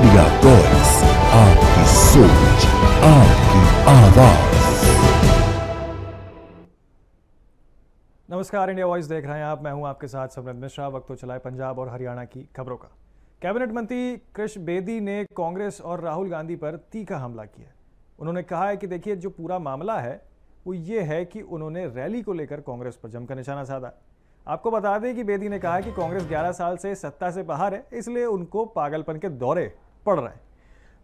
India voice, आपकी सोच, आपकी आवाज। नमस्कार, इंडिया वॉइस देख रहे हैं आप। मैं हूं आपके साथ समृद्ध मिश्रा। वक्त तो चला है पंजाब और हरियाणा की खबरों का। कैबिनेट मंत्री कृष्ण बेदी ने कांग्रेस और राहुल गांधी पर तीखा हमला किया। उन्होंने कहा है कि देखिए, जो पूरा मामला है वो ये है कि उन्होंने रैली को लेकर कांग्रेस पर जमकर निशाना साधा। आपको बता दें कि बेदी ने कहा कि कांग्रेस 11 साल से सत्ता से बाहर है, इसलिए उनको पागलपन के दौरे पड़ रहे हैं।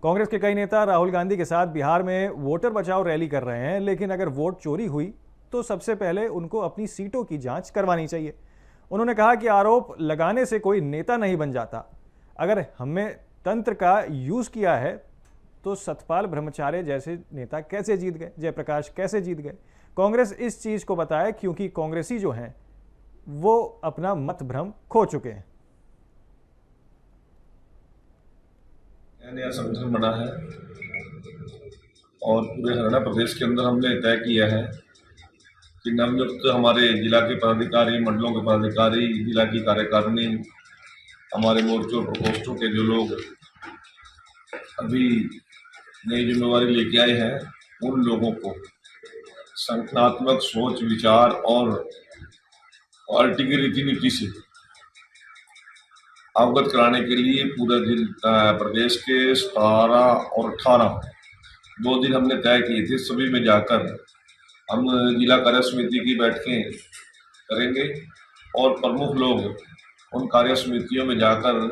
कांग्रेस के कई नेता राहुल गांधी के साथ बिहार में वोटर बचाओ रैली कर रहे हैं, लेकिन अगर वोट चोरी हुई तो सबसे पहले उनको अपनी सीटों की जांच करवानी चाहिए। उन्होंने कहा कि आरोप लगाने से कोई नेता नहीं बन जाता। अगर हमने तंत्र का यूज किया है तो सतपाल ब्रह्मचार्य जैसे नेता कैसे जीत गए, जयप्रकाश कैसे जीत गए। कांग्रेस इस चीज को बताए क्योंकि कांग्रेसी जो हैं वो अपना मत भ्रम खो चुके हैं। नया संगठन बना है और पूरे हरियाणा प्रदेश के अंदर हमने तय किया है कि नवनियुक्त हमारे जिला के पदाधिकारी, मंडलों के पदाधिकारी, जिला की कार्यकारिणी, हमारे मोर्चों प्रकोष्ठों के जो लोग अभी नई जिम्मेवारी लेके आए हैं, उन लोगों को संगठनात्मक सोच, विचार और पार्टी की रीति नीति से अवगत कराने के लिए पूरे प्रदेश के 17 और 18 2 दिन हमने तय किए थे। सभी में जाकर हम जिला कार्य समिति की बैठकें करेंगे और प्रमुख लोग उन कार्य समितियों में जाकर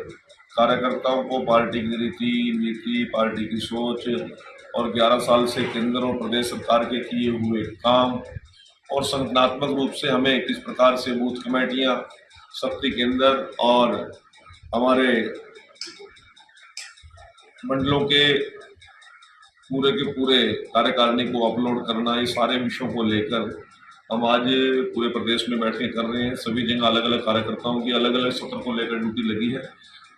कार्यकर्ताओं को पार्टी की रीति नीति, पार्टी की सोच और 11 साल से केंद्र और प्रदेश सरकार के किए हुए काम और संगठनात्मक रूप से हमें किस प्रकार से बूथ कमेटियां, शक्ति केंद्र और हमारे मंडलों के पूरे कार्यकारिणी को अपलोड करना, ये सारे विषयों को लेकर हम आज पूरे प्रदेश में बैठकें कर रहे हैं। सभी जगह अलग अलग कार्यकर्ताओं की अलग अलग सत्र को लेकर ड्यूटी लगी है।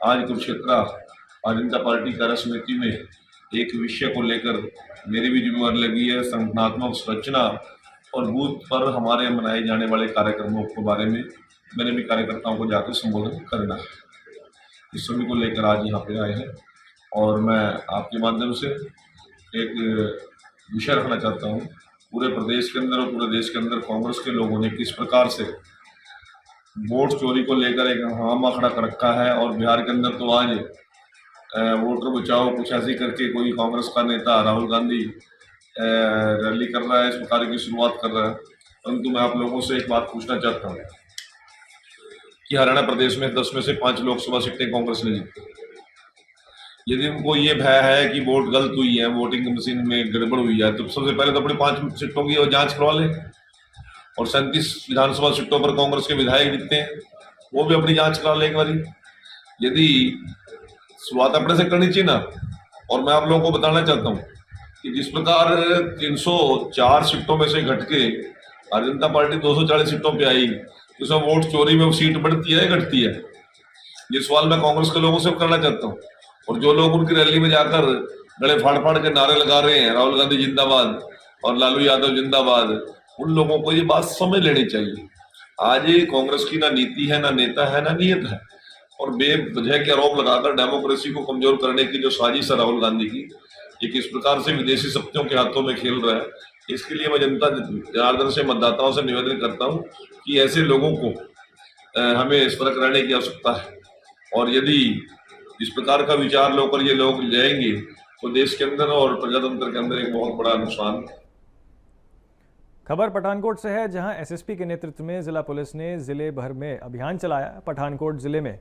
आज कुरुक्षेत्र भारतीय जनता पार्टी कार्य समिति में एक विषय को लेकर मेरी भी जिम्मेवारी लगी है, संगठनात्मक संरचना और बूथ पर हमारे मनाए जाने वाले कार्यक्रमों के बारे में मैंने भी कार्यकर्ताओं को जाकर संबोधन करना है। इस सभी को लेकर आज यहाँ पे आए हैं और मैं आपके माध्यम से एक विषय रखना चाहता हूँ। पूरे प्रदेश के अंदर और पूरे देश के अंदर कांग्रेस के लोगों ने किस प्रकार से वोट चोरी को लेकर एक हंगामा खड़ा कर रखा है और बिहार के अंदर तो आज वोटर बचाओ कुछ ऐसे करके कोई कांग्रेस का नेता राहुल गांधी रैली कर रहा है, इस प्रकार की शुरुआत कर रहा है। परंतु मैं आप लोगों से एक बात पूछना चाहता हूँ कि हरियाणा प्रदेश में 10 में से 5 लोकसभा सीटें कांग्रेस ने जीती। यदि उनको ये भय है कि वोट गलत हुई है, वोटिंग मशीन में गड़बड़ हुई है, तो सबसे पहले तो अपनी 5 सीटों की जांच करवा ले। और 37 विधानसभा सीटों पर कांग्रेस के विधायक जीतते हैं, वो भी अपनी जांच करा ले एक बारी। यदि शुरुआत अपने से करनी चाहिए ना। और मैं आप लोगों को बताना चाहता हूँ कि जिस प्रकार 304 सीटों में से घट के भारतीय जनता पार्टी 240 सीटों पे आई, तो उसमें वोट चोरी में वो सीट बढ़ती है घटती है? ये सवाल मैं कांग्रेस के लोगों से करना चाहता हूँ। और जो लोग उनकी रैली में जाकर गले फाड़ फाड़ के नारे लगा रहे हैं, राहुल गांधी जिंदाबाद और लालू यादव जिंदाबाद, उन लोगों को ये बात समझ लेनी चाहिए। आज कांग्रेस की ना नीति है, ना नेता है, ना नियत है। और बेवजह के आरोप लगाकर डेमोक्रेसी को कमजोर करने की जो साजिश है राहुल गांधी की, ये किस प्रकार से विदेशी शक्तियों के हाथों में खेल रहा है, इसके लिए मैं जनता जनार्दन से, मतदाताओं से निवेदन करता हूँ कि ऐसे लोगों को हमें सतर्क रहने की आवश्यकता है। और यदि इस प्रकार का विचार लेकर ये लोग जाएंगे तो देश के अंदर और प्रजातंत्र के अंदर एक बहुत बड़ा नुकसान। खबर पठानकोट से है, जहां एसएसपी के नेतृत्व में जिला पुलिस ने जिले भर में अभियान चलाया। पठानकोट जिले में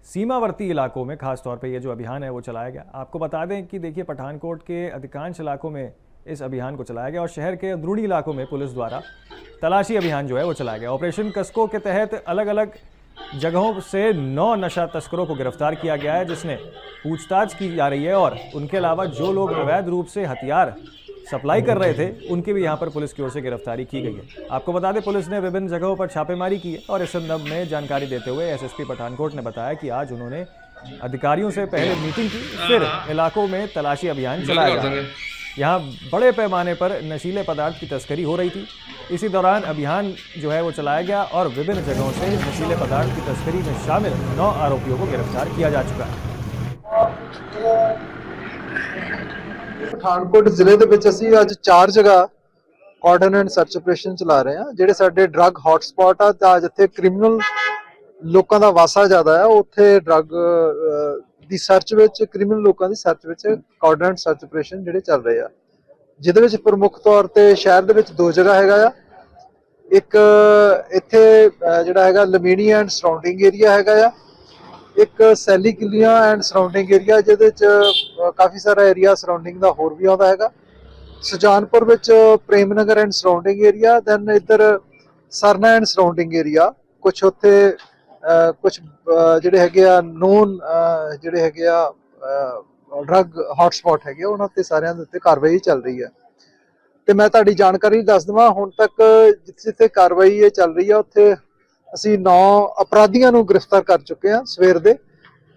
सीमावर्ती इलाकों में खास तौर पे ये जो अभियान है वो चलाया गया। आपको बता दें कि देखिए, पठानकोट के अधिकांश इलाकों में इस अभियान को चलाया गया और शहर के अंदरूनी इलाकों में पुलिस द्वारा तलाशी अभियान जो है वो चलाया गया। ऑपरेशन कस्को के तहत अलग अलग जगहों से 9 नशा तस्करों को गिरफ्तार किया गया है, जिसने पूछताछ की जा रही है। और उनके अलावा जो लोग अवैध रूप से हथियार सप्लाई कर रहे थे, उनकी भी यहाँ पर पुलिस की ओर से गिरफ्तारी की गई है। आपको बता दें, पुलिस ने विभिन्न जगहों पर छापेमारी की है और इस संदर्भ में जानकारी देते हुए एसएसपी पठानकोट ने बताया कि आज उन्होंने अधिकारियों से पहले मीटिंग की, फिर इलाकों में तलाशी अभियान चलाया गया। यहाँ बड़े पैमाने पर नशीले पदार्थ की तस्करी हो रही थी। इसी दौरान अभियान जो है वो चलाया गया और विभिन्न जगहों से नशीले पदार्थ की तस्करी में शामिल 9 आरोपियों को गिरफ्तार किया जा चुका है। ਪਠਾਨਕੋਟ ਜ਼ਿਲ੍ਹੇ ਦੇ ਵਿੱਚ ਅਸੀਂ ਅੱਜ 4 ਜਗ੍ਹਾ ਕਾਰਡਨ ਐਂਡ ਸਰਚ ਆਪਰੇਸ਼ਨ ਚਲਾ ਰਹੇ ਹਾਂ। ਜਿਹੜੇ ਸਾਡੇ ਡਰੱਗ ਹੌਟਸਪੌਟ ਆ ਤਾਂ ਜਿੱਥੇ ਕ੍ਰਿਮੀਨਲ ਲੋਕਾਂ ਦਾ ਵਾਸਾ ਜ਼ਿਆਦਾ ਹੈ, ਉੱਥੇ ਡਰੱਗ ਦੀ ਸਰਚ ਵਿੱਚ, ਕ੍ਰਿਮੀਨਲ ਲੋਕਾਂ ਦੀ ਸਰਚ ਵਿੱਚ ਕਾਰਡਨ ਐਂਡ ਸਰਚ ਆਪਰੇਸ਼ਨ ਜਿਹੜੇ ਚੱਲ ਰਹੇ ਆ, ਜਿਹਦੇ ਵਿੱਚ ਪ੍ਰਮੁੱਖ ਤੌਰ ਤੇ ਸ਼ਹਿਰ ਦੇ ਵਿੱਚ 2 ਜਗ੍ਹਾ ਹੈਗਾ ਆ। ਇੱਕ ਇੱਥੇ ਜਿਹੜਾ ਹੈਗਾ ਲਮੀਨੀ ਐਂਡ ਸਰਾਊਂਡਿੰਗ ਏਰੀਆ ਹੈਗਾ ਆ, ਇੱਕ ਸੈਲੀ ਕਿਲੀਆਂ ਐਂਡ ਸਰਾਊਂਡਿੰਗ ਏਰੀਆ, ਜਿਹਦੇ ਚ ਕਾਫੀ ਸਾਰਾ ਏਰੀਆ ਸਰਾਊਂਡਿੰਗ ਦਾ ਹੋਰ ਵੀ ਆਉਂਦਾ ਹੈਗਾ। ਸੁਜਾਨਪੁਰ ਵਿੱਚ Prem Nagar and surrounding area, then ਇੱਧਰ ਸਰਨਾ ਐਂਡ ਸਰਾਊਂਡਿੰਗ ਏਰੀਆ। ਕੁਛ ਉੱਥੇ ਕੁਛ ਜਿਹੜੇ ਹੈਗੇ ਆ ਨੋਨ ਜਿਹੜੇ ਹੈਗੇ ਆ ਡਰੱਗ ਹੌਟਸਪੌਟ ਹੈਗੇ, ਉਹਨਾਂ ਤੇ ਸਾਰਿਆਂ ਦੇ ਉੱਤੇ ਕਾਰਵਾਈ ਚੱਲ ਰਹੀ ਹੈ। ਤੇ ਮੈਂ ਤੁਹਾਡੀ ਜਾਣਕਾਰੀ ਦੱਸ ਦੇਵਾਂ, ਹੁਣ ਤੱਕ ਜਿੱਥੇ ਕਾਰਵਾਈ ਇਹ ਚੱਲ ਰਹੀ ਆ ਉੱਥੇ ਅਸੀਂ 9 ਅਪਰਾਧੀਆਂ ਨੂੰ ਗ੍ਰਿਫਤਾਰ ਕਰ ਚੁੱਕੇ ਹਾਂ ਸਵੇਰ ਦੇ,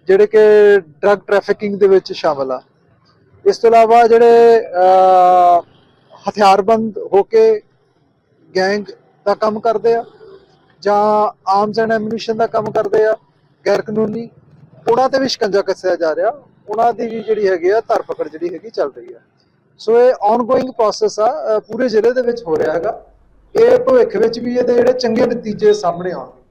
ਜਿਹੜੇ ਕਿ ਡਰੱਗ ਟ੍ਰੈਫਿਕਿੰਗ ਦੇ ਵਿੱਚ ਸ਼ਾਮਲ ਆ। ਇਸ ਤੋਂ ਇਲਾਵਾ ਜਿਹੜੇ ਹਥਿਆਰਬੰਦ ਹੋ ਕੇ ਗੈਂਗ ਦਾ ਕੰਮ ਕਰਦੇ ਆ ਜਾਂ ਆਰਮਸ ਐਂਡ ਐਮੂਨੀਸ਼ਨ ਦਾ ਕੰਮ ਕਰਦੇ ਆ ਗੈਰ ਕਾਨੂੰਨੀ, ਉਹਨਾਂ ਤੇ ਵੀ ਸ਼ਿਕੰਜਾ ਕੱਸਿਆ ਜਾ ਰਿਹਾ। ਉਹਨਾਂ ਦੀ ਵੀ ਜਿਹੜੀ ਹੈਗੀ ਆ ਧਰਪਕੜ ਜਿਹੜੀ ਹੈਗੀ ਚੱਲ ਰਹੀ ਆ। ਸੋ ਇਹ ਆਨਗੋਇੰਗ ਪ੍ਰੋਸੈਸ ਆ, ਪੂਰੇ ਜ਼ਿਲ੍ਹੇ ਦੇ ਵਿੱਚ ਹੋ ਰਿਹਾ ਹੈਗਾ। ਇਹ ਭਵਿੱਖ ਵਿੱਚ ਵੀ ਇਹਦੇ ਜਿਹੜੇ ਚੰਗੇ ਨਤੀਜੇ ਸਾਹਮਣੇ ਆਉਣਗੇ।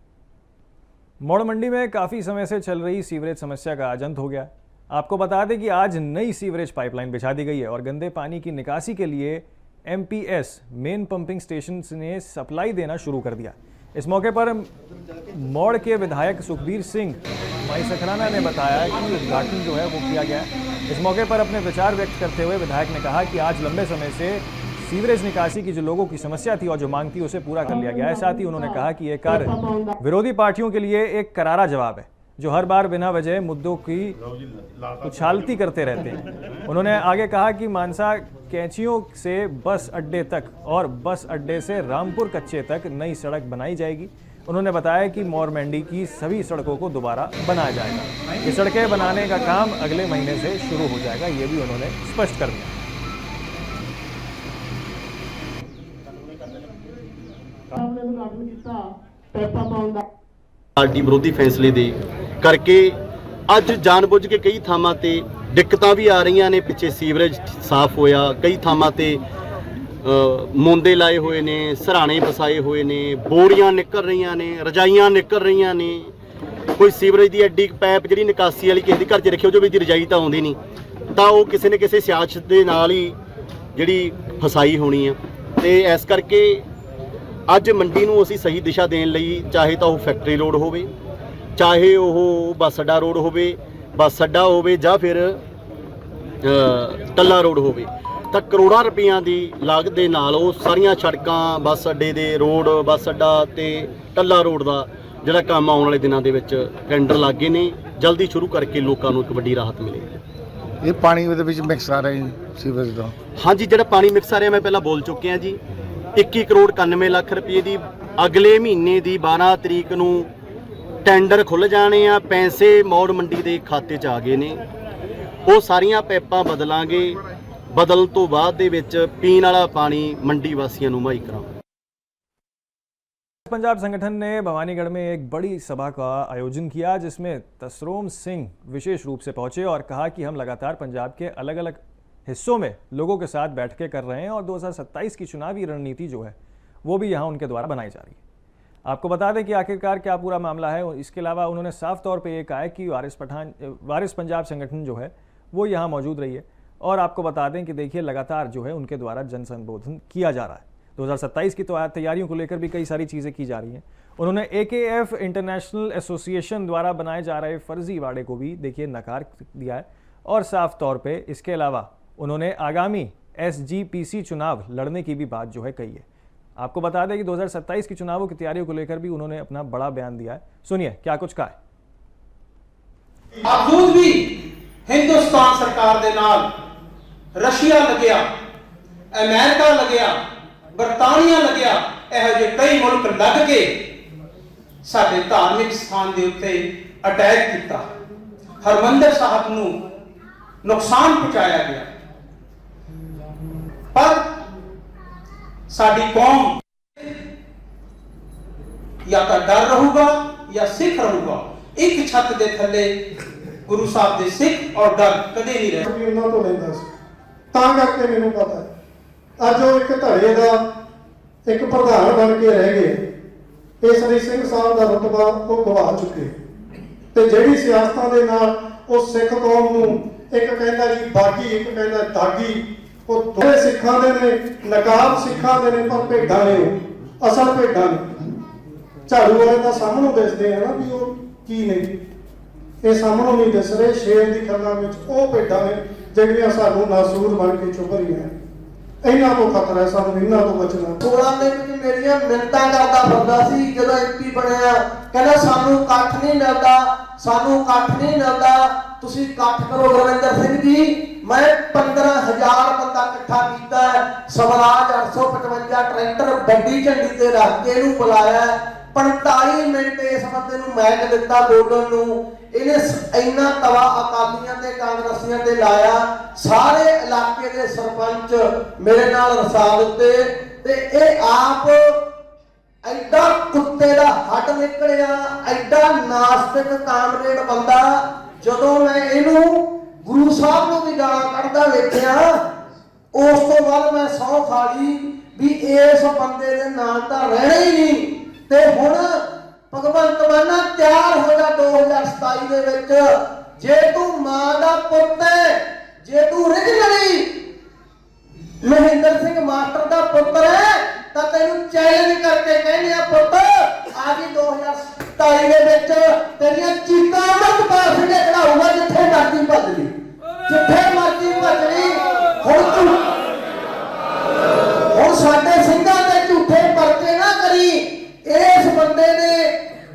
मौड़ मंडी में काफ़ी समय से चल रही सीवरेज समस्या का आज अंत हो गया। आपको बता दें कि आज नई सीवरेज पाइपलाइन बिछा दी गई है और गंदे पानी की निकासी के लिए MPS मेन पंपिंग स्टेशन ने सप्लाई देना शुरू कर दिया। इस मौके पर मौड़ के विधायक सुखबीर सिंह माई सखराना ने बताया कि उद्घाटन जो है वो किया गया है। इस मौके पर अपने विचार व्यक्त करते हुए विधायक ने कहा कि आज लंबे समय से सीवरेज निकासी की जो लोगों की समस्या थी और जो मांग थी उसे पूरा कर लिया गया है। साथ ही उन्होंने कहा कि यह कार्य विरोधी पार्टियों के लिए एक करारा जवाब है, जो हर बार बिना वजह मुद्दों की उछालती करते रहते हैं। उन्होंने आगे कहा कि मानसा कैंचियों से बस अड्डे तक और बस अड्डे से रामपुर कच्चे तक नई सड़क बनाई जाएगी। उन्होंने बताया कि मौड़ मंडी की सभी सड़कों को दोबारा बनाया जाएगा। ये सड़कें बनाने का काम अगले महीने से शुरू हो जाएगा, ये भी उन्होंने स्पष्ट कर दिया। ਪਾਰਟੀ ਵਿਰੋਧੀ ਫੈਸਲੇ ਦੇ ਕਰਕੇ ਅੱਜ ਜਾਣਬੁੱਝ ਕੇ ਕਈ ਥਾਵਾਂ ਤੇ ਦਿੱਕਤਾਂ ਵੀ ਆ ਰਹੀਆਂ ਨੇ। ਪਿੱਛੇ ਸੀਵਰੇਜ ਸਾਫ਼ ਹੋਇਆ, ਕਈ ਥਾਵਾਂ ਤੇ ਮੋਂਦੇ ਲਾਏ ਹੋਏ ਨੇ, ਸਰਾਣੇ ਵਸਾਏ ਹੋਏ ਨੇ, ਬੋਰੀਆਂ ਨਿਕਲ ਰਹੀਆਂ ਨੇ, ਰਜਾਈਆਂ ਨਿਕਲ ਰਹੀਆਂ ਨੇ। ਕੋਈ ਸੀਵਰੇਜ ਦੀ ਐਡੀ ਪਾਈਪ ਜਿਹੜੀ ਨਿਕਾਸੀ ਵਾਲੀ ਕਿਸੇ ਦੇ ਘਰ 'ਚ ਰੱਖਿਓ ਜੋ ਵੀ ਦੀ ਰਜਾਈ ਤਾਂ ਆਉਂਦੀ ਨਹੀਂ, ਤਾਂ ਉਹ ਕਿਸੇ ਨੇ ਕਿਸੇ ਸਿਆਸਤ ਦੇ ਨਾਲ ਹੀ ਜਿਹੜੀ ਫਸਾਈ ਹੋਣੀ ਆ। ਤੇ ਇਸ ਕਰਕੇ ਅੱਜ ਮੰਡੀ ਨੂੰ ਅਸੀਂ ਸਹੀ ਦਿਸ਼ਾ ਦੇਣ ਲਈ, ਚਾਹੇ ਤਾਂ ਉਹ ਫੈਕਟਰੀ ਰੋਡ ਹੋਵੇ, ਚਾਹੇ ਉਹ ਬੱਸ ਅੱਡਾ ਰੋਡ ਹੋਵੇ, ਬੱਸ ਅੱਡਾ ਹੋਵੇ ਜਾਂ ਫਿਰ ਟੱਲਾ ਰੋਡ ਹੋਵੇ, ਤਾਂ ਕਰੋੜਾਂ ਰੁਪਈਆਂ ਦੀ ਲਾਗਤ ਦੇ ਨਾਲ ਉਹ ਸਾਰੀਆਂ ਸੜਕਾਂ, ਬੱਸ ਅੱਡੇ ਦੇ ਰੋਡ, ਬੱਸ ਅੱਡਾ ਤੇ ਟੱਲਾ ਰੋਡ ਦਾ ਜਿਹੜਾ ਕੰਮ ਆਉਣ ਵਾਲੇ ਦਿਨਾਂ ਦੇ ਵਿੱਚ ਟੈਂਡਰ ਲੱਗੇ ਨੇ, ਜਲਦੀ ਸ਼ੁਰੂ ਕਰਕੇ ਲੋਕਾਂ ਨੂੰ ਇੱਕ ਵੱਡੀ ਰਾਹਤ ਮਿਲੇ। ਇਹ ਪਾਣੀ ਉਹਦੇ ਵਿੱਚ ਮਿਕਸ ਆ ਰਿਹਾ ਜੀ ਸੀਵਰੇਜ ਦਾ? ਹਾਂਜੀ, ਜਿਹੜਾ ਪਾਣੀ ਮਿਕਸ ਆ ਰਿਹਾ ਮੈਂ ਪਹਿਲਾਂ ਬੋਲ ਚੁੱਕਿਆ ਜੀ। 21 ਕਰੋੜ 91 ਲੱਖ ਰੁਪਏ ਦੀ ਅਗਲੇ ਮਹੀਨੇ ਦੀ 12 ਤਰੀਕ ਨੂੰ ਟੈਂਡਰ ਖੁੱਲ੍ਹ ਜਾਣੇ ਆ। ਪੈਸੇ ਮੌੜ ਮੰਡੀ ਦੇ ਖਾਤੇ 'ਚ ਆ ਗਏ ਨੇ। ਉਹ ਸਾਰੀਆਂ ਪਾਈਪਾਂ ਬਦਲਾਂਗੇ। ਬਦਲਣ ਤੋਂ ਬਾਅਦ ਦੇ ਵਿੱਚ ਪੀਣ वाला पानी मंडी वासियों ਨੂੰ मुहैया कराएंगे। पंजाब संगठन ने भवानीगढ़ में एक बड़ी सभा का आयोजन किया, जिसमें तसरोम सिंह विशेष रूप से पहुंचे और कहा कि हम लगातार पंजाब के अलग अलग हिस्सों में लोगों के साथ बैठकें कर रहे हैं और 2027 की चुनावी रणनीति जो है वो भी यहाँ उनके द्वारा बनाई जा रही है। आपको बता दें कि आखिरकार क्या पूरा मामला है। इसके अलावा उन्होंने साफ तौर पर यह कहा है कि वारिस पंजाब संगठन जो है वो यहाँ मौजूद रही है। और आपको बता दें कि देखिए लगातार जो है उनके द्वारा जन संबोधन किया जा रहा है। 2027 की तैयारियों को लेकर भी कई सारी चीज़ें की जा रही हैं। उन्होंने AKF इंटरनेशनल एसोसिएशन द्वारा बनाए जा रहे फर्जी वाड़े को भी देखिए नकार दिया है और साफ तौर पे इसके अलावा उन्होंने आगामी SGPC चुनाव लड़ने की भी बात जो है कही है। आपको बता दें कि 2027 की चुनावों की तैयारियों को लेकर भी उन्होंने अपना बड़ा बयान दिया है। सुनिए क्या कुछ कहा है। बावजूद भी हिंदुस्तान सरकार दे नाल रशिया लग्या, अमेरिका लग्या, बरतानिया लग्या, ਇਹੋ ਜਿਹੇ कई मुल्क लग के साडे धार्मिक स्थान के उत्ते अटैक किया, हरमंदिर साहब नूं नुकसान पहुंचाया गया। पर साडी कौम या तो डर रहूगा या सिख रहूगा। एक छत के थले ਗੁਰੂ ਸਾਹਿਬ ਦੇ ਸਿੱਖ ਔਰ ਡਰ ਕਦੇ ਨਹੀਂ ਰਹੇ। ਵੀ ਉਹਨਾਂ ਤੋਂ ਲੈਂਦਾ ਸੀ, ਤਾਂ ਕਰਕੇ ਮੈਨੂੰ ਪਤਾ ਹੈ। ਅੱਜ ਉਹ ਇੱਕ ਧੜੇ ਦਾ ਇੱਕ ਪ੍ਰਧਾਨ ਬਣ ਕੇ ਰਹਿ ਗਏ। ਇਸ ਲਈ ਸਿੰਘ ਸਾਹਿਬ ਦਾ ਰੁਤਬਾ ਉਹ ਗਵਾ ਚੁੱਕੇ, ਤੇ ਜਿਹੜੀ ਸਿਆਸਤਾਂ ਦੇ ਨਾਲ ਉਹ ਸਿੱਖ ਕੌਮ ਨੂੰ ਇੱਕ ਕਹਿੰਦਾ ਜੀ ਬਾਗੀ, ਇੱਕ ਕਹਿੰਦਾ ਦਾਗੀ, ਉਹ ਦੋਵੇਂ ਸਿੱਖਾਂ ਦੇ ਨੇ, ਨਕਾਬ ਸਿੱਖਾਂ ਦੇ ਨੇ, ਪਰ ਭੇਡਾਂ ਨੇ, ਉਹ ਅਸਲ ਭੇਡਾਂ ਨੇ। ਝਾੜੂ ਵਾਲੇ ਤਾਂ ਸਾਹਮਣੋਂ ਦਿਸਦੇ ਆ ਨਾ ਵੀ ਉਹ ਕੀ ਨੇ, ਇਹ ਸਾਹਮਣੋਂ ਨਹੀਂ ਦਿਸ ਰਹੇ। ਸ਼ੇਰ ਦੀ ਖੱਲਾਂ ਵਿੱਚ ਉਹ ਭੇਡਾਂ ਨੇ ਜਿਹੜੀਆਂ ਸਾਨੂੰ ਨਾਸੂਰ ਬਣ ਕੇ ਚੁੱਭ ਰਹੀਆਂ। ਇਹਨਾਂ ਤੋਂ ਖਤਰਾ ਹੈ, ਸਾਨੂੰ ਇਹਨਾਂ ਤੋਂ ਬਚਣਾ। 16 ਦੇ ਵਿੱਚ ਮੇਰੀਆਂ ਮਿੰਨਤਾਂ ਕਰਦਾ ਫਿਰਦਾ ਸੀ, ਜਦੋਂ ਐਮਪੀ ਬਣਿਆ ਕਹਿੰਦਾ ਸਾਨੂੰ ਇਕੱਠ ਨਹੀਂ ਮਿਲਦਾ, ਸਾਨੂੰ ਇਕੱਠ ਨਹੀਂ ਮਿਲਦਾ, ਤੁਸੀਂ ਇਕੱਠ ਕਰੋ। ਗੁਰਵਿੰਦਰ ਸਿੰਘ ਜੀ, ਮੈਂ 15,000 ਬੰਦਾ ਇਕੱਠਾ ਕੀਤਾ, ਸਵਰਾਜ 855 ਟਰੈਕਟਰ ਵੱਡੀ ਝੰਡੀ ਤੇ ਰੱਖ ਕੇ ਇਹਨੂੰ ਬੁਲਾਇਆ। 45 ਮਿੰਟ ਇਸ ਬੰਦੇ ਨੂੰ ਮੈਕ ਦਿੱਤਾ ਬੋਲਣ ਨੂੰ। ਇਹਨੇ ਇੰਨਾ ਤਵਾ ਅਕਾਲੀਆਂ ਤੇ ਕਾਂਗਰਸੀਆਂ ਤੇ ਲਾਇਆ, ਸਾਰੇ ਇਲਾਕੇ ਦੇ ਸਰਪੰਚ ਮੇਰੇ ਨਾਲ ਰਸਾ ਦਿੱਤੇ, ਤੇ ਇਹ ਆਪ ਐਡਾ ਕੁੱਤੇ ਦਾ ਹੱਡ ਨਿਕਲਿਆ, ਐਡਾ ਨਾਸਤਿਕ ਕਾਮਰੇਡ ਬੰਦਾ। ਜਦੋਂ ਮੈਂ ਇਹਨੂੰ ਗੁਰੂ ਸਾਹਿਬ ਨੂੰ ਵੀ ਗਾਲਾਂ ਕੱਢਦਾ ਵੇਖਿਆ, ਉਸ ਤੋਂ ਬਾਅਦ ਮੈਂ ਸਹੁੰ ਖਾ ਲਈ ਵੀ ਇਸ ਬੰਦੇ ਦੇ ਨਾਲ ਤਾਂ ਰਹਿਣਾ ਹੀ ਨਹੀਂ। ਤੇ ਹੁਣ ਭਗਵੰਤ ਮਾਨ ਤਿਆਰ ਹੋ ਜਾ 2027 ਦੇ ਵਿੱਚ, ਜੇ ਤੂੰ ਮਾਂ ਦਾ ਪੁੱਤ ਹੈ, ਜੇ ਤੂੰ originally ਮਹਿੰਦਰ ਸਿੰਘ ਮਾਸਟਰ ਦਾ ਪੁੱਤਰ ਹੈ, ਤਾਂ ਤੈਨੂੰ ਚੈਲੰਜ ਕਰਕੇ ਕਹਿੰਦੇ ਆ ਪੁੱਤ, ਆ ਜੀ 2027 ਦੇ ਵਿੱਚ ਤੇਰੀਆਂ ਚੀਕਾਂ ਮਤ ਪਾਸ ਦੇ ਚੜਾਊਗਾ, ਜਿੱਥੇ ਮਰਜ਼ੀ ਭੱਜ ਲਈ, ਜਿੱਥੇ ਮਰਜ਼ੀ ਭੱਜ ਲਈ। ਹੁਣ ਸਾਡੇ ਸਿੰਘਾਂ ਦੇ ਝੂਠੇ ਪਰਚੇ ਨਾ ਕਰੀ। ਇਸ ਬੰਦੇ ਨੇ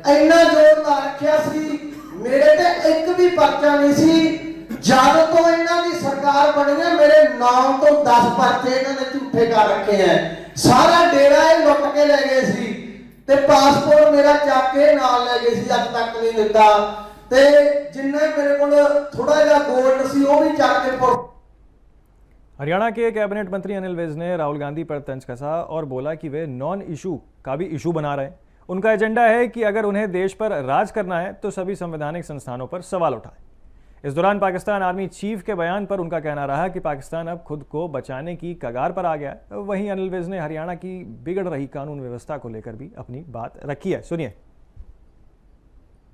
ਇੰਨਾ ਜ਼ੋਰ ਲਾ ਰੱਖਿਆ ਸੀ, ਮੇਰੇ ਤੇ ਇੱਕ ਵੀ ਪਰਚਾ ਨਹੀਂ ਸੀ। ਜਦ ਤੋਂ ਇਹਨਾਂ ਦੀ ਸਰਕਾਰ ਬਣੀ ਹੈ, ਮੇਰੇ 9 ਤੋਂ 10 ਪਰਚੇ ਇਹਨਾਂ ਨੇ ਝੂਠੇ ਕਰ ਰੱਖੇ ਹੈ। ਸਾਰਾ ਡੇਰਾ ਇਹ ਲੁੱਟ ਕੇ ਲੈ ਗਏ ਸੀ, ਤੇ ਪਾਸਪੋਰਟ ਮੇਰਾ ਚੱਕ ਕੇ ਨਾਲ ਲੈ ਗਏ ਸੀ, ਅੱਜ ਤੱਕ ਨਹੀਂ ਦਿੱਤਾ। ਤੇ ਜਿੰਨੇ ਮੇਰੇ ਕੋਲ ਥੋੜਾ ਜਿਹਾ ਗੋਲਡ ਸੀ ਉਹ भी ਚੱਕ के। हरियाणा के कैबिनेट मंत्री अनिल विज ने राहुल गांधी पर तंज कसा और बोला कि वे नॉन इशू का भी इशू बना रहे हैं। उनका एजेंडा है कि अगर उन्हें देश पर राज करना है तो सभी संवैधानिक संस्थानों पर सवाल उठाएं। इस दौरान पाकिस्तान आर्मी चीफ के बयान पर उनका कहना रहा कि पाकिस्तान अब खुद को बचाने की कगार पर आ गया है। वहीं अनिल विज ने हरियाणा की बिगड़ रही कानून व्यवस्था को लेकर भी अपनी बात रखी है। सुनिए।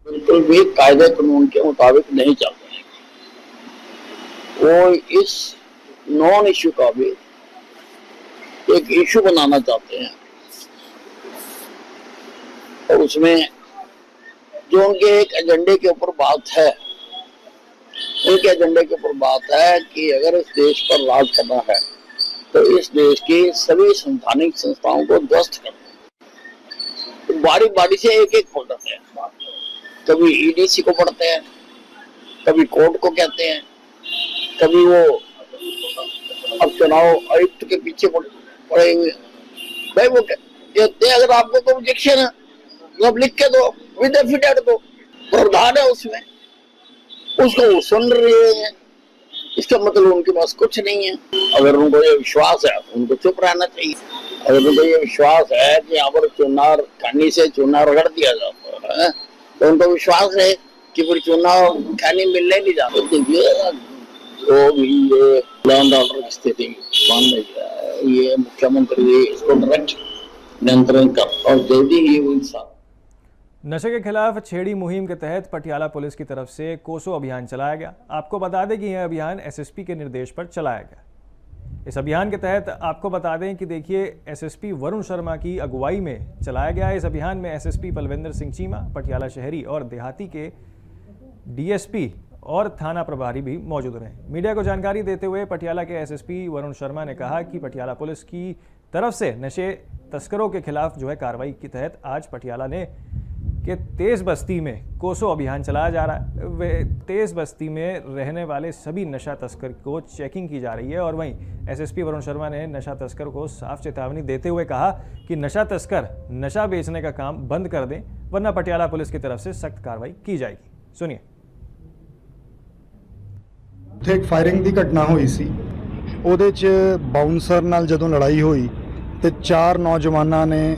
बिल्कुल भी कायदे कानून के मुताबिक नहीं चल रहे हैं, वो इस नॉन इशू का भी एक इशू बनाना चाहते हैं, और उसमें जो उनके एक एजेंडे के ऊपर बात है, उनके एजेंडे के ऊपर बात है कि अगर इस देश पर राज करना है तो इस देश की सभी संवैधानिक संस्थाओं को ध्वस्त करना है। तो बारी बारी से एक एक खोल देते हैं, कभी ईडीसी को पढ़ते हैं, कभी कोर्ट को कहते हैं, कभी वो अब चुनाव आयुक्त के पीछे पड़े हुए। भाई वो कहते हैं अगर आपको कोई ऑब्जेक्शन है तो आप लिख के दो, विद एफिडेविट दो, प्रावधान है उसमें, उसको वो सुन रहे हैं। इसका मतलब उनके पास कुछ नहीं है। अगर उनको ये विश्वास है तो उनको चुप रहना चाहिए। अगर उनको ये विश्वास है कि यहाँ पर चुनाव खैनी से चुनाव रगड़ दिया जाता है, तो उनको विश्वास है कि फिर चुनाव खैनी मिलने नहीं जाता। देखिए तो भी ये लॉ एंड ऑर्डर की स्थिति बन रही है, ये मुख्यमंत्री इसको डायरेक्ट नियंत्रण कर और जल्दी ही वो इंसान। नशे के खिलाफ छेड़ी मुहिम के तहत पटियाला पुलिस की तरफ से कोसो अभियान चलाया गया। आपको बता दें कि यह अभियान एसएसपी के निर्देश पर चलाया गया। इस अभियान के तहत आपको बता दें कि देखिए एसएसपी वरुण शर्मा की अगुवाई में चलाया गया। इस अभियान में एसएसपी बलविंदर सिंह चीमा, पटियाला शहरी और देहाती के डीएसपी और थाना प्रभारी भी मौजूद रहे। मीडिया को जानकारी देते हुए पटियाला के एसएसपी वरुण शर्मा ने कहा कि पटियाला पुलिस की तरफ से नशे तस्करों के खिलाफ जो है कार्रवाई के तहत आज पटियाला ने के तेज बस्ती में कोसो अभियान चलाया जा रहा है। वे तेज बस्ती में रहने वाले सभी नशा तस्कर को चेकिंग की जा रही है। और वहीं एसएसपी वरुण शर्मा ने नशा तस्कर को साफ चेतावनी देते हुए कहा कि नशा तस्कर नशा बेचने का काम बंद कर दें, वरना पटियाला पुलिस की तरफ से सख्त कार्रवाई की जाएगी। सुनिए। एक फायरिंग की घटना हुई सी, ਉਹਦੇ 'ਚ ਬਾਉਂਸਰ ਨਾਲ ਜਦੋਂ ਲੜਾਈ ਹੋਈ ਤੇ 4 ਨੌਜਵਾਨਾਂ ਨੇ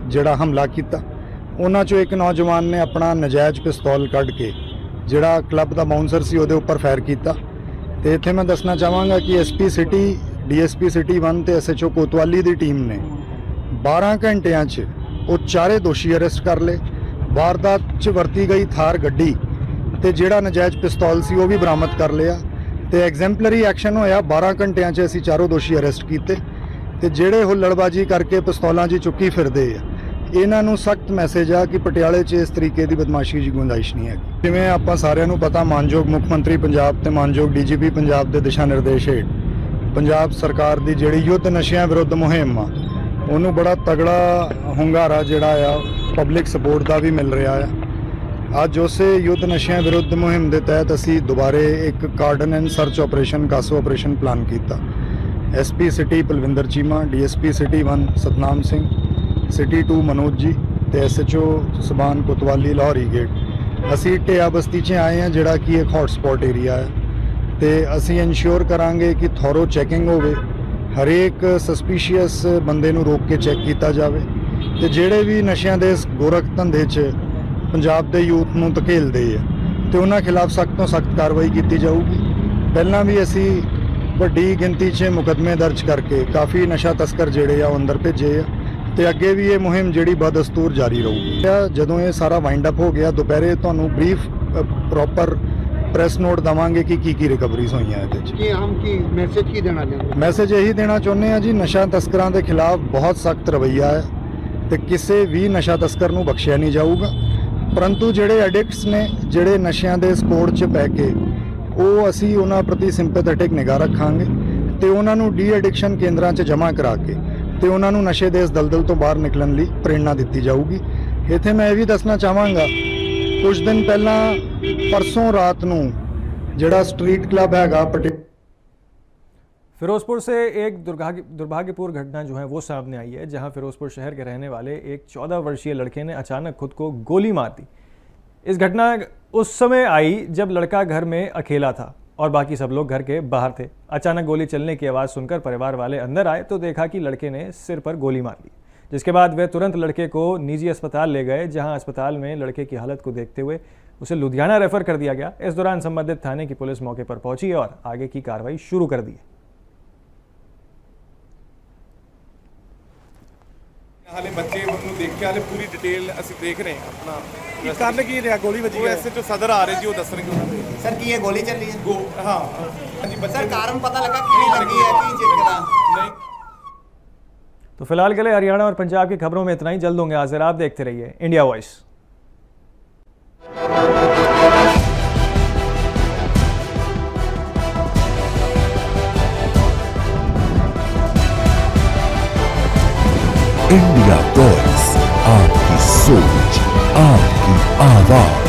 ਜਿਹੜਾ ਹਮਲਾ ਕੀਤਾ, ਉਹਨਾਂ 'ਚੋਂ ਇੱਕ ਨੌਜਵਾਨ ਨੇ ਆਪਣਾ ਨਜਾਇਜ਼ ਪਿਸਤੌਲ ਕੱਢ ਕੇ ਜਿਹੜਾ ਕਲੱਬ ਦਾ ਬਾਉਂਸਰ ਸੀ ਉਹਦੇ ਉੱਪਰ ਫਾਇਰ ਕੀਤਾ। ਤੇ ਇੱਥੇ ਮੈਂ ਦੱਸਣਾ ਚਾਹਾਂਗਾ ਕਿ ਐਸਪੀ ਸਿਟੀ, ਡੀਐਸਪੀ ਸਿਟੀ 1 ਤੇ ਐਸਐਚਓ ਕੋਤਵਾਲੀ ਦੀ ਟੀਮ ਨੇ 12 ਘੰਟਿਆਂ 'ਚ ਉਹ ਚਾਰੇ ਦੋਸ਼ੀ ਅਰੈਸਟ ਕਰ ਲਏ। ਵਾਰਦਾਤ 'ਚ ਵਰਤੀ ਗਈ ਥਾਰ ਗੱਡੀ ਤੇ ਜਿਹੜਾ ਨਜਾਇਜ਼ ਪਿਸਤੌਲ ਸੀ ਉਹ ਵੀ ਬਰਾਮਦ ਕਰ ਲਿਆ ਤੇ ਐਗਜ਼ੈਂਪਲਰੀ ਐਕਸ਼ਨ ਹੋਇਆ। 12 ਘੰਟਿਆਂ 'ਚ ਅਸੀਂ ਚਾਰੋਂ ਦੋਸ਼ੀ ਅਰੈਸਟ ਕੀਤੇ ਤੇ ਜਿਹੜੇ ਹੁੱਲੜਬਾਜੀ ਕਰਕੇ ਪਿਸਤੌਲਾਂ 'ਚ ਚੁੱਕੀ ਫਿਰਦੇ ਆ, ਇਹਨਾਂ ਨੂੰ ਸਖਤ ਮੈਸੇਜ ਆ ਕਿ ਪਟਿਆਲੇ 'ਚ ਇਸ ਤਰੀਕੇ ਦੀ ਬਦਮਾਸ਼ੀ ਦੀ ਗੁੰਜਾਇਸ਼ ਨਹੀਂ ਹੈ। ਜਿਵੇਂ ਆਪਾਂ ਸਾਰਿਆਂ ਨੂੰ ਪਤਾ, ਮਾਨਯੋਗ ਮੁੱਖ ਮੰਤਰੀ ਪੰਜਾਬ ਤੇ ਮਾਨਯੋਗ ਡੀਜੀਪੀ ਪੰਜਾਬ ਦੇ ਦਿਸ਼ਾ ਨਿਰਦੇਸ਼ ਹੇਠ ਪੰਜਾਬ ਸਰਕਾਰ ਦੀ ਜਿਹੜੀ ਯੁੱਧ ਨਸ਼ਿਆਂ ਵਿਰੁੱਧ ਮੁਹਿੰਮ ਆ, ਉਹਨੂੰ ਬੜਾ ਤਗੜਾ ਹੁੰਗਾਰਾ ਜਿਹੜਾ ਆ ਪਬਲਿਕ ਸਪੋਰਟ ਦਾ ਵੀ ਮਿਲ ਰਿਹਾ ਆ। ਅੱਜ ਉਸੇ ਯੁੱਧ ਨਸ਼ਿਆਂ ਵਿਰੁੱਧ ਮੁਹਿੰਮ ਦੇ ਤਹਿਤ ਅਸੀਂ ਦੁਬਾਰੇ ਇੱਕ cordon and search operation, CASO operation plan ਕੀਤਾ। SP city Palvinder Cheema, DSP city 1 Satnam Singh, city 2 Manoj ji ਤੇ ਐਸਐਚਓ ਸਬਾਨ ਕੋਤਵਾਲੀ ਲਾਹੌਰੀ ਗੇਟ। ਅਸੀਂ ਟਿਆ ਬਸਤੀ 'ਚ ਆਏ ਹਾਂ ਜਿਹੜਾ ਕਿ ਇੱਕ ਹੌਟ ਸਪੌਟ ਏਰੀਆ ਹੈ ਤੇ ਅਸੀਂ ਇਨਸ਼ੋਰ ਕਰਾਂਗੇ ਕਿ ਥੋਰੋ ਚੈਕਿੰਗ ਹੋਵੇ, ਹਰੇਕ ਸਸਪੀਸ਼ੀਅਸ ਬੰਦੇ ਨੂੰ ਰੋਕ ਕੇ ਚੈੱਕ ਕੀਤਾ ਜਾਵੇ ਤੇ ਜਿਹੜੇ ਵੀ ਨਸ਼ਿਆਂ ਦੇ ਇਸ ਗੋਰਖ ਧੰਦੇ 'ਚ ਪੰਜਾਬ ਦੇ ਯੂਥ ਨੂੰ ਧਕੇਲਦੇ ਆ ਤੇ ਉਹਨਾਂ ਖਿਲਾਫ ਸਖਤ ਤੋਂ ਸਖਤ ਕਾਰਵਾਈ ਕੀਤੀ ਜਾਊਗੀ। ਪਹਿਲਾਂ ਵੀ ਅਸੀਂ ਵੱਡੀ ਗਿਣਤੀ 'ਚ ਮੁਕੱਦਮੇ ਦਰਜ ਕਰਕੇ ਕਾਫੀ ਨਸ਼ਾ ਤਸਕਰ ਜਿਹੜੇ ਆ ਉਹ ਅੰਦਰ ਭੇਜੇ ਆ ਤੇ ਅੱਗੇ ਵੀ ਇਹ ਮੁਹਿੰਮ ਜਿਹੜੀ ਬਦਸਤੂਰ ਜਾਰੀ ਰਹੂਗੀ। ਜਦੋਂ ਇਹ ਸਾਰਾ ਵਾਈਂਡ ਅਪ ਹੋ ਗਿਆ, ਦੁਪਹਿਰੇ ਤੁਹਾਨੂੰ ਬਰੀਫ ਪ੍ਰੋਪਰ ਪ੍ਰੈਸ ਨੋਟ ਦਵਾਂਗੇ ਕਿ ਕੀ ਰਿਕਵਰੀਜ਼ ਹੋਈਆਂ ਇਹਦੇ 'ਚ। ਕੀ ਹਮ ਕੀ ਮੈਸੇਜ ਕੀ ਦੇਣਾ ਚਾਹੁੰਦੇ? ਮੈਸੇਜ ਇਹੀ ਦੇਣਾ ਚਾਹੁੰਦੇ ਆ ਜੀ, ਨਸ਼ਾ ਤਸਕਰਾਂ ਦੇ ਖਿਲਾਫ ਬਹੁਤ ਸਖਤ ਰਵੱਈਆ ਹੈ ਤੇ ਕਿਸੇ ਵੀ ਨਸ਼ਾ ਤਸਕਰ ਨੂੰ ਬਖਸ਼ਿਆ ਨਹੀਂ ਜਾਊਗਾ। ਪਰੰਤੂ ਜਿਹੜੇ ਐਡਿਕਟਸ ਨੇ, ਜਿਹੜੇ ਨਸ਼ਿਆਂ ਦੇ ਸਕੋੜ 'ਚ ਪੈ ਕੇ, ਉਹ ਅਸੀਂ ਉਹਨਾਂ ਪ੍ਰਤੀ ਸਿੰਪੈਥੈਟਿਕ ਨਿਗਾਹ ਰੱਖਾਂਗੇ ਤੇ ਉਹਨਾਂ ਨੂੰ ਡੀ ਐਡਿਕਸ਼ਨ ਕੇਂਦਰਾਂ 'ਚ ਜਮ੍ਹਾਂ ਕਰਾ ਕੇ ਤੇ ਉਹਨਾਂ ਨੂੰ ਨਸ਼ੇ ਦੇ ਇਸ ਦਲਦਲ ਤੋਂ ਬਾਹਰ ਨਿਕਲਣ ਲਈ ਪ੍ਰੇਰਣਾ ਦਿੱਤੀ ਜਾਊਗੀ। ਇੱਥੇ ਮੈਂ ਇਹ ਵੀ ਦੱਸਣਾ ਚਾਹਾਂਗਾ, ਕੁਝ ਦਿਨ ਪਹਿਲਾਂ परसों रात ਨੂੰ ਜਿਹੜਾ स्ट्रीट क्लब हैगा फिरोजपुर से एक दुर्भाग्यपूर्ण घटना जो है वो सामने आई है, जहां फिरोजपुर शहर के रहने वाले एक 14 वर्षीय लड़के ने अचानक खुद को गोली मार दी। इस घटना उस समय आई जब लड़का घर में अकेला था और बाकी सब लोग घर के बाहर थे। अचानक गोली चलने की आवाज़ सुनकर परिवार वाले अंदर आए तो देखा कि लड़के ने सिर पर गोली मार ली, जिसके बाद वे तुरंत लड़के को निजी अस्पताल ले गए, जहां अस्पताल में लड़के की हालत को देखते हुए उसे लुधियाना रेफर कर दिया गया। इस दौरान संबंधित थाने की पुलिस मौके पर पहुंची और आगे की कार्रवाई शुरू कर दी है। ਹਾਲੇ ਬੱਚੇ ਨੂੰ ਦੇਖ ਕੇ ਹਾਲੇ ਪੂਰੀ ਡਿਟੇਲ ਅਸੀਂ ਦੇਖ ਰਹੇ ਹਾਂ। ਆਪਣਾ ਕੀ ਕਾਰਨ ਕੀ ਰਿਹਾ? ਗੋਲੀ ਵੱਜੀ ਉਹ ਐਸਐਚਓ ਸਦਰ ਆ ਰਹੇ ਜੀ, ਉਹ ਦੱਸਣਗੇ ਉਹਨਾਂ ਦੇ। ਸਰ ਕੀ ਇਹ ਗੋਲੀ ਚੱਲੀ ਹੈ? ਹਾਂ ਹਾਂਜੀ ਬੱਚੇ। ਸਰ ਕਾਰਨ ਪਤਾ ਲੱਗਾ ਕਿਹੜੀ ਲੱਗੀ ਹੈ, ਕੀ ਚੈੱਕ ਕਰਾ? ਨਹੀਂ। तो फिलहाल के लिए हरियाणा और पंजाब की खबरों में इतना ही। जल्द होंगे हाजिर, आप देखते रहिए इंडिया वॉइस। इंडिया वॉइस, आपकी सोच, आपकी आवाज।